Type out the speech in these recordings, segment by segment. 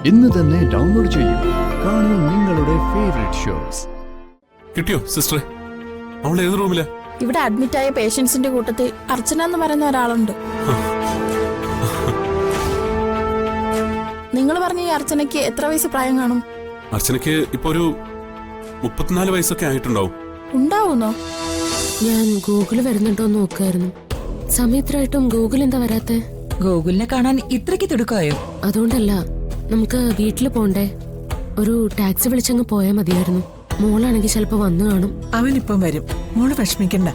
ഇന്ന് തന്നെ ഡൗൺലോഡ് ചെയ്യൂ. കാണൂ നിങ്ങളുടെ ഫേവറേറ്റ് ഷോസ്. കിട്ടിയോ സിസ്റ്ററെ? അവൾ ഏത് റൂമിലാ? ഇവിടെ അഡ്മിറ്റ് ആയ പേഷ്യൻസിന്റെ കൂട്ടത്തിൽ അർച്ചന എന്ന് പറയുന്ന ഒരാളുണ്ട്. നിങ്ങൾ പറഞ്ഞ ഈ അർച്ചനയ്ക്ക് എത്ര വയസ്സ് പ്രായം കാണും? അർച്ചനയ്ക്ക് ഇപ്പൊ ഒരു 34 വയസ്സൊക്കെ ആയിട്ടുണ്ടാവും. ഉണ്ടാവുന്നോ? ഞാൻ ഗൂഗിള് വരുന്നുണ്ടോ നോക്കായിരുന്നു. സമയത്തായിട്ടും ഗൂഗിൾ എന്താ വരാത്തെ? ഗൂഗിളിനെ കാണാൻ ഇത്രയ്ക്ക് തിടുക്കായോ? അതുകൊണ്ടല്ല, നമുക്ക് വീട്ടിൽ പോണ്ടേ. ഒരു ടാക്സി വിളിച്ചങ്ങ് പോയാൽ മതിയായിരുന്നു. മോളാണെങ്കിൽ ചിലപ്പോ വന്നു കാണും. അവനിപ്പം വരും, മോള് വിഷമിക്കണ്ട.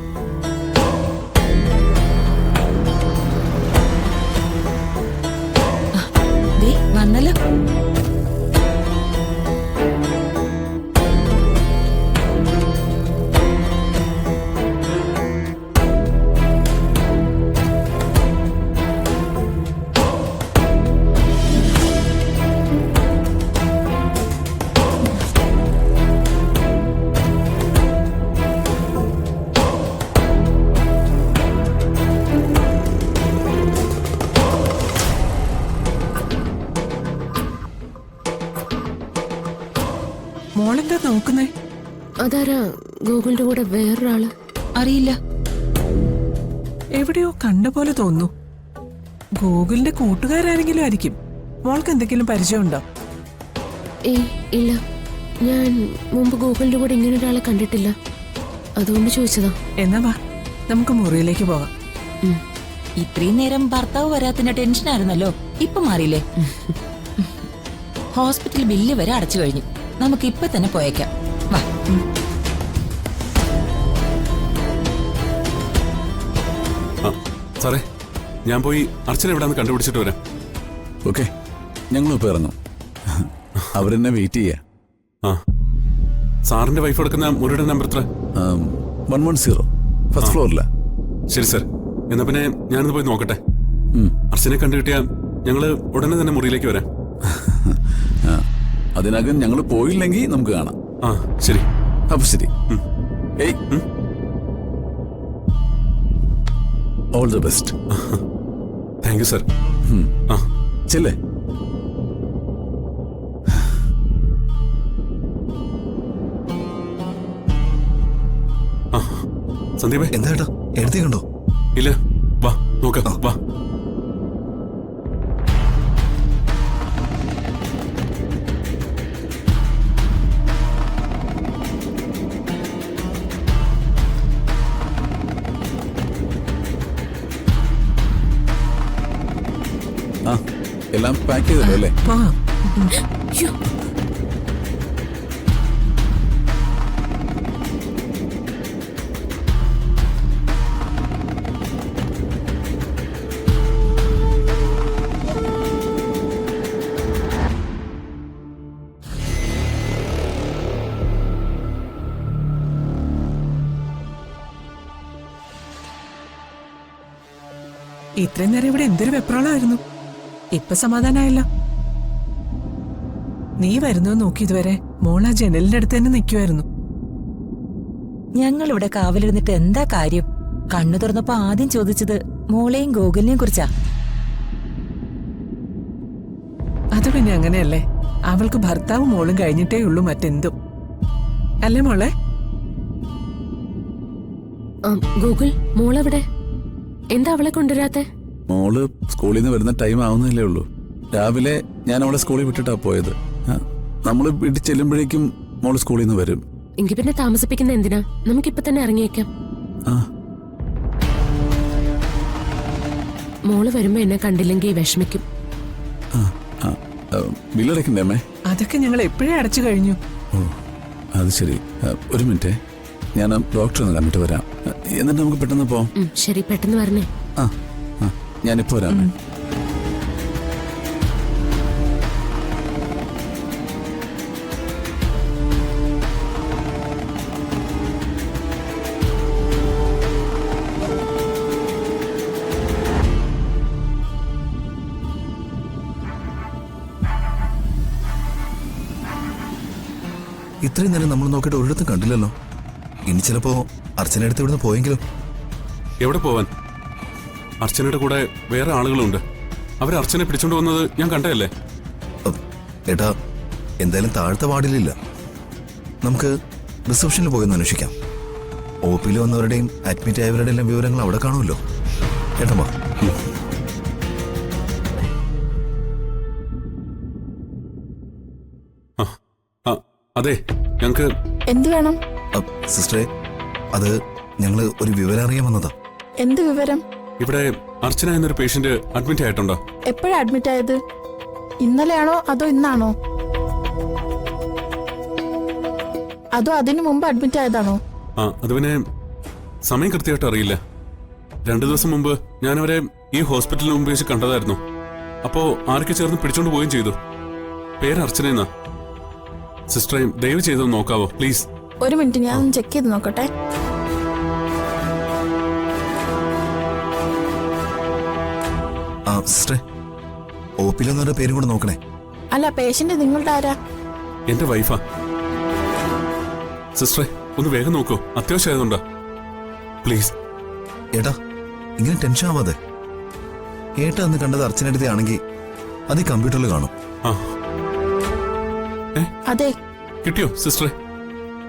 വന്നല്ലോ. മോളെന്താ നോക്കുന്നേ? അതാരാ ഗൂഗിളിന്റെ കൂടെ വേറൊരാള്? അറിയില്ല, എവിടെയോ കണ്ട പോലെ തോന്നുന്നു. ഗൂഗിളിന്റെ കൂട്ടുകാരാരെങ്കിലും ആയിരിക്കും. മോൾക്ക് എന്തെങ്കിലും പരിചയമുണ്ടോ? ഇല്ല, ഞാൻ മുമ്പ് ഗൂഗിളിന്റെ കൂടെ ഇങ്ങനെ ഒരാളെ കണ്ടിട്ടില്ല. അതുകൊണ്ട് ചോദിച്ചതാ. എന്നാ വാ, നമുക്ക് മുറിയിലേക്ക് പോകാം. ഇത്രയും നേരം ഭർത്താവ് വരാത്തിന്റെ ടെൻഷനായിരുന്നല്ലോ, ഇപ്പൊ മാറിയില്ലേ? ഹോസ്പിറ്റൽ ബില്ല് വരെ അടച്ചു കഴിഞ്ഞു. നമുക്ക് ഇപ്പൊ തന്നെ പോയേക്കാം, വാ. സാറേ, ഞാൻ പോയി അർച്ചന എവിടാന്ന് കണ്ടുപിടിച്ചിട്ട് വരാം. ഓക്കെ, ഞങ്ങളിപ്പോ ഇറങ്ങും. അവരെന്നെ വെയിറ്റ് ചെയ്യാ. ആ, സാറിന്റെ വൈഫ് എടുക്കുന്ന മുറിയുടെ നമ്പർ എത്ര? 110 ഫസ്റ്റ് ഫ്ലോറിലാ. ശരി സാർ, എന്നാ പിന്നെ ഞാനൊന്ന് പോയി നോക്കട്ടെ. അർച്ചനെ കണ്ടു കിട്ടിയാ ഞങ്ങള് ഉടനെ തന്നെ മുറിയിലേക്ക് വരാം. അതിനകം ഞങ്ങൾ പോയില്ലെങ്കിൽ നമുക്ക് കാണാം. ആ ശരി. അപ്പൊ ശരി. All the best. Thank you sir. ചെല്ലേ. സന്ദീപേ, എന്താ ഏട്ടാ എഴുതിയുണ്ടോ? ഇല്ല, വാ നോക്കാം, വാ. എല്ലാം പാക്ക് ചെയ്തല്ലോ അല്ലേ? ഇത്രയും നേരം ഇവിടെ എന്തൊരു വെപ്രാളായിരുന്നു. ഇപ്പൊ സമാധാനായല്ലോ. നീ വരുന്നത് നോക്കി ഇതുവരെ മോളാ ജനലിന്റെ അടുത്ത് തന്നെ നിൽക്കുമായിരുന്നു. ഞങ്ങൾ ഇവിടെ കാവലിരുന്നിട്ട് എന്താ കാര്യം? കണ്ണു തുറന്നപ്പോ ആദ്യം ചോദിച്ചത് മോളെയും ഗോകുലിനെയും കുറിച്ചാ. അത് പിന്നെ അങ്ങനെയല്ലേ, അവൾക്ക് ഭർത്താവും മോളും കഴിഞ്ഞിട്ടേ ഉള്ളൂ മറ്റെന്തും, അല്ലേ മോളെ? ഗൂഗിൾ, മോളെവിടെ? എന്താ അവളെ കൊണ്ടുവരാത്തെ? മോള് സ്കൂളിൽ നിന്ന് വരുന്ന ടൈം ആവുന്നല്ലേ ഉള്ളൂ. രാവിലെ ഞാൻ അവളെ സ്കൂളിൽ വിട്ടിട്ടാ പോയത്. നമ്മള് വീട്ടിൽ ചെല്ലുമ്പോഴേക്കും മോള് സ്കൂളിൽ നിന്ന് വരും. എങ്കിൽ പിന്നെ താമസിപ്പിക്കുന്ന എന്തിനാ? നമുക്കിപ്പൊ തന്നെ ഇറങ്ങിയേക്കാം. മോള് വരുമ്പോ എന്നെ കണ്ടില്ലെങ്കിൽ വിഷമിക്കും. ബില്ലടക്കണ്ടേ അമ്മേ? അതൊക്കെ ഞങ്ങൾ എപ്പോഴേ അടച്ചു കഴിഞ്ഞു. ഓ, അത് ശരി. ഒരു മിനിറ്റ്, ഞാൻ ഡോക്ടറെ ഒന്ന് കണ്ടിട്ട് വരാം. എന്നിട്ട് നമുക്ക് പെട്ടെന്ന് പോവാം. ശരി, പെട്ടെന്ന് വരണേ. ഞാനിപ്പോ വരാം. ഇത്രയും നേരം നമ്മൾ നോക്കിയിട്ട് ഒരിടത്തും കണ്ടില്ലല്ലോ. ഇനി ചിലപ്പോ അർച്ചന അടുത്ത് ഇവിടുന്ന് പോയെങ്കിലും. എവിടെ പോവാൻ? അർച്ചനയുടെ കൂടെ വേറെ ആളുകളുണ്ട്. അവർ അർച്ചനെ പിടിച്ചോണ്ട് വന്നത് ഞാൻ കണ്ടതല്ലേ. ഏട്ടാ എന്തായാലും താഴത്തെ വാർഡിലില്ല. നമുക്ക് റിസപ്ഷനിൽ പോയി ഒന്ന് അന്വേഷിക്കാം. ഒ പിയിൽ വന്നവരുടെയും അഡ്മിറ്റ് ആയവരുടെ എല്ലാം വിവരങ്ങൾ അവിടെ കാണുമല്ലോ. ഏട്ടമ്മ അതെ, ഞങ്ങക്ക് എന്ത് വേണം? സിസ്റ്ററെ, അത് ഞങ്ങള് ഒരു വിവരം അറിയാൻ വന്നതാ. എന്ത് വിവരം? ഇവിടെ അർച്ചന എന്നൊരു പേഷ്യന്റ് അഡ്മിറ്റ് ആയിട്ടുണ്ടോ? എപ്പോഴാ അഡ്മിറ്റ് ആയത്? ഇന്നലെയാണോ അതോ ഇന്നാണോ? അതോ അതിനു മുമ്പ് അഡ്മിറ്റ് ആയതാണോ? അത് പിന്നെ സമയം കൃത്യമായിട്ട് അറിയില്ല. 2 ദിവസം മുമ്പ് ഞാനവരെ ഈ ഹോസ്പിറ്റലിന് മുമ്പ് വെച്ച് കണ്ടതായിരുന്നു. അപ്പോ ആരൊക്കെ ചേർന്ന് പിടിച്ചോണ്ട് പോവുകയും ചെയ്തു. പേര് അർച്ചന എന്നാ. സിസ്റ്ററെ, ദയവ് ചെയ്തൊന്ന് നോക്കാവോ പ്ലീസ്? ഒരു മിനിറ്റ്, ഞാൻ ചെക്ക് ചെയ്ത് നോക്കട്ടെ. സിസ്റ്ററെ, ഒ പിയിൽ വന്നവരുടെ പേരും കൂടെ നോക്കണേ. അല്ല, പേഷ്യന്റ് നിങ്ങളുടെ ആരാ? എന്റെ വൈഫാ. സിസ്റ്ററെ, ഒന്ന് വേഗം നോക്കൂ, അത്യാവശ്യമായതുകൊണ്ടാ. പ്ലീസ്. ഏട്ടാ, ഇങ്ങനെ ടെൻഷൻ ആവാതെ. ഏട്ടാ അന്ന് കണ്ടത് അർച്ചനടുത്തെ ആണെങ്കിൽ അത് ഈ കമ്പ്യൂട്ടറിൽ കാണും. അതെ. കിട്ടിയോ സിസ്റ്ററെ?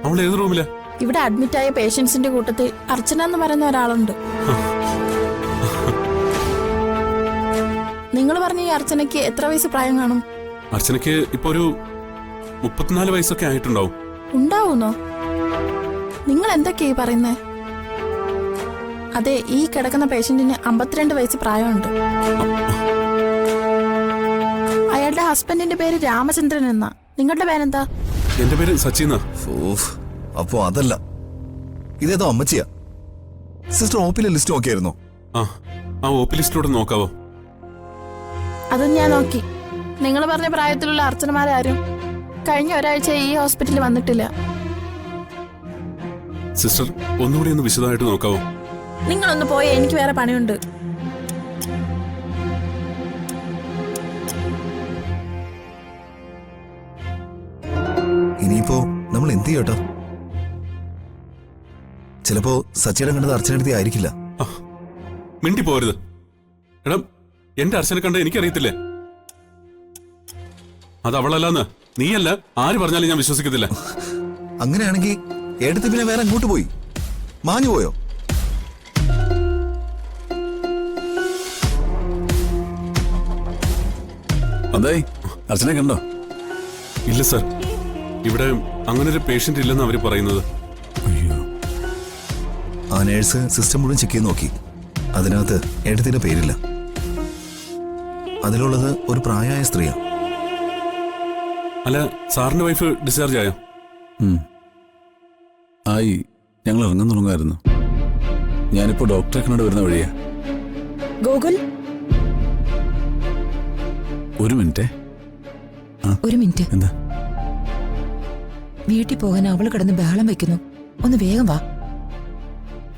അവൾ ഏത് റൂമിലാ? ഇവിടെ അഡ്മിറ്റ് ആയ പേഷ്യൻസിന്റെ കൂട്ടത്തിൽ അർച്ചന എന്ന് പറയുന്ന ഒരാളുണ്ട്. നിങ്ങൾ പറഞ്ഞ ഈ അർച്ചനയ്ക്ക് എത്ര വയസ്സ് പ്രായം കാണും? അർച്ചനയ്ക്ക് ഇപ്പൊ ഒരു 34 വയസ്സൊക്കെ ആയിട്ടുണ്ടാവും. ഉണ്ടാവുന്നോ? നിങ്ങൾ എന്തൊക്കെയാ ഈ പറയുന്നേ? അതെ, ഈ കിടക്കുന്ന പേഷ്യന്റിന് 52 വയസ്സ് പ്രായമുണ്ട്. അയാളുടെ ഹസ്ബൻഡിന്റെ പേര് രാമചന്ദ്രൻ എന്നാ. നിങ്ങളുടെ പേരെന്താ? എന്റെ പേര് സച്ചിന്നാ. അപ്പോ അതല്ല, ഇതേതോ അമ്മച്ചിയാ. സിസ്റ്റർ ഒ പിയിലെ ലിസ്റ്റ് നോക്കിയായിരുന്നോ? ആ ഒ പി ലിസ്റ്റിലൂടെ നോക്കാവോ? അതും ഞാൻ നോക്കി. നിങ്ങൾ പറഞ്ഞ പ്രായത്തിലുള്ള അർച്ചനമാരാരും കഴിഞ്ഞ ഒരാഴ്ച ഈ ഹോസ്പിറ്റലിൽ വന്നിട്ടില്ല. സിസ്റ്റർ, ഒന്നുകൂടി ഒന്ന് വിശദമായിട്ട് നോക്കാവോ? നിങ്ങളൊന്ന് പോയി, എനിക്ക് വേറെ പണിയുണ്ട്. ഇനിയിപ്പോ നമ്മൾ എന്ത് ചെയ്യട്ടോ? ചിലപ്പോ സച്ചിയുടെ കണ്ടത് അർച്ചനടുത്തി ആയിരിക്കില്ല. മിണ്ടി പോരുത്. എടാ, എന്റെ അർച്ചനെ കണ്ട എനിക്കറിയത്തില്ലേ? അത് അവളല്ലാന്ന് നീയല്ല ആര് പറഞ്ഞാലും ഞാൻ വിശ്വസിക്കത്തില്ല. അങ്ങനെയാണെങ്കിൽ എടുത്ത് പിന്നെ വേറെ അങ്ങോട്ട് പോയി മാഞ്ഞു പോയോ? എന്തായി, അർച്ചനെ കണ്ടോ? ഇല്ല സർ, ഇവിടെ അങ്ങനെ ഒരു പേഷ്യന്റ് ഇല്ലെന്ന് അവര് പറയുന്നത്. അയ്യോ. ആ നേഴ്സ് സിസ്റ്റം മുഴുവൻ ചെക്ക് ചെയ്ത് നോക്കി. അതിനകത്ത് എടുത്തിന്റെ പേരില്ല. അതിലുള്ളത് ഒരു പ്രായമായ സ്ത്രീയാ. അല്ല, സാറിന്റെ വൈഫ് ഡിസ്ചാർജ് ആയോ? ആയി, ഞങ്ങൾ ഇറങ്ങാൻ തുടങ്ങുമായിരുന്നു. ഞാനിപ്പോ ഡോക്ടറെ കണ്ടു വരുന്ന വഴിയാ. ഗോകുൽ, ഒരു മിനിറ്റേ. ഒരു മിനിറ്റ്. എന്താ? വീട്ടിൽ പോകാൻ അവള് കിടന്ന് ബഹളം വെക്കുന്നു. ഒന്ന് വേഗം വാ.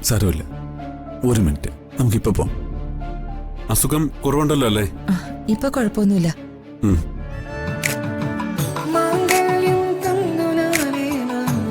സാരമില്ല, ഒരു മിനിറ്റ്, നമുക്കിപ്പോ പോവാം. അസുഖം കുറവുണ്ടല്ലോ അല്ലേ? ഇപ്പൊ കുഴപ്പമൊന്നുമില്ല.